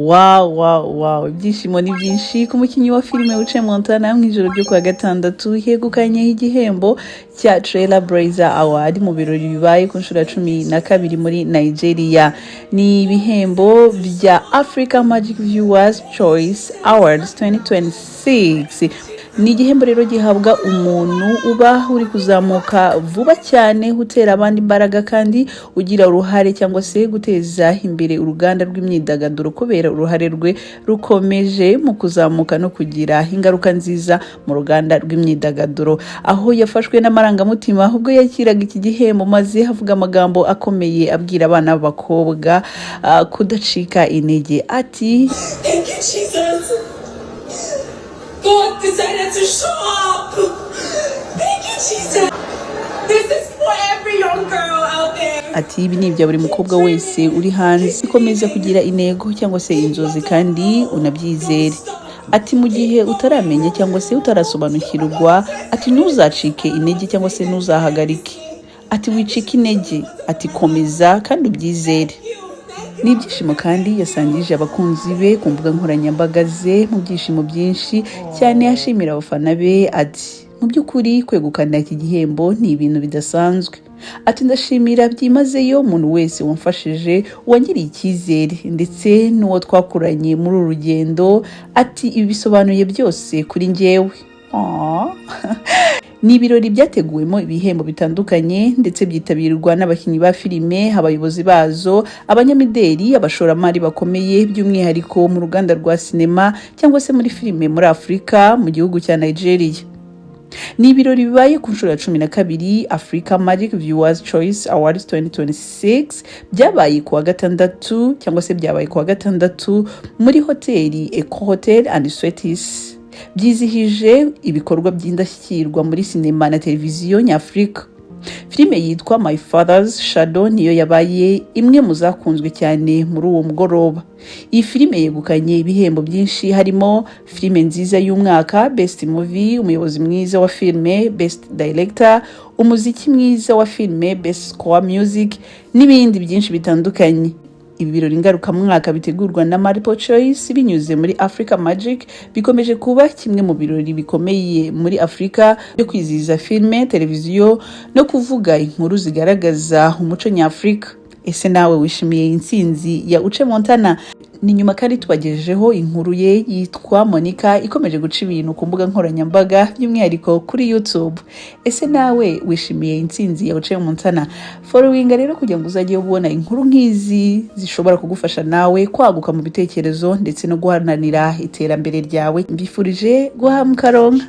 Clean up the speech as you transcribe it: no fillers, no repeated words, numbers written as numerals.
Wow, ibyishimo ni byinshi ku mukinnyi wa filime Uche Montana mu ijoro ryo kuwa gatandatu yegukanye igihembo cya Trailblazer Award mu birori bibaye ku nshuro ya 12 muri Nigeria. Ni ibihembo bya Africa Magic Viewers Choice Awards 2026. Ni igihembo rero gihabwa umuntu uba uri kuzamuka vuba cyane, utera abandi imbaraga kandi ugira uruhare cyangwa se guteza imbere uruganda rw'imyidagaduro kubera uruhare rwe rukomeje mu kuzamuka no kugira ingaruka nziza mu ruganda rw'imyidagaduro. Aho yafashwe n'amarangamutima ubwo yakiraga iki gihembo maze havuga amagambo akomeye abwira abana b'abakobwa kudacika intege. Ati Thank you, Jesus. God decided to show up. Thank you, Jesus. This is for every young girl out there. Ati ibi ni ibya buri mukobwa wese uri hanze, ikomeza kugira intego cyangwa se inzozi kandi unabyizere. Ati mu gihe utaramenya cyangwa se utarasobanukirwa, ati ntuzacike intege cyangwa se ntuzahagarike. Ati wicika intege, ati komeza kandi ubyizere. Ni ibyishimo kandi yasangije abakunzi be ku mbuga nkoranyambaga ze mu byishimo byinshi cyane, yashimira abafana be. Ati mu by'ukuri kwegukana iki gihembo ni ibintu bidasanzwe. Ati ndashimira byimazeyo umuntu wese wamfashije, wangiriye icyizere ndetse n'uwo twakuranye muri uru rugendo. Ati ibi bisobanuye byose kuri njyewe. Ni ibirori byateguwemo ibihembo bitandukanye ndetse byitabirwa n'abakinnyi ba filime, abayobozi bazo, abanyamideli, abashoramari bakomeye by'umwihariko mu ruganda rwa sinema cyangwa se muri filime muri Afurika mu gihugu cya Nigeria. Ni ibirori bibaye ku nshuro ya 12 Africa Magic Viewers Choice Awards 2026 byabaye kuwa gatandatu cyangwa se byabaye kuwa gatandatu muri hoteli Eco Hotel and Suites. Byizihije ibikorwa by'indashyikirwa muri sinema na televiziyo nyafurika. Filime yitwa My Father's Shadow niyo yabaye imwe mu zakunzwe cyane muri uwo mugoroba. Iyi filime yegukanye ibihembo byinshi harimo filime nziza y'umwaka, Best Movie, umuyobozi mwiza wa filime, Best Director, umuziki mwiza wa filime, Best Score Music n'ibindi byinshi bitandukanye. Ibi birori ngarukamwaka bitegurwa na Multiple Choice binyuze muri Africa Magic bikomeje kuba kimwe mu birori bikomeye muri Afrika byo kwizihiza filime, televiziyo no kuvuga inkuru zigaragaza umuco nyafurika. Ese nawe wishimiye intsinzi ya Uche Montana? Ni nyuma kandi tubagejejeho inkuru ye yitwa Monica ikomeje guca ibintu ku mbuga nkoranyambaga by'umwihariko kuri YouTube. Ese nawe wishimiye intsinzi ya Uche Montana? Following rero kugira ngo uzajye ubona inkuru nk'izi zishobora kugufasha nawe kwaguka mu bitekerezo ndetse no guharanira iterambere ryawe. Mbifurije guhamuka ronka.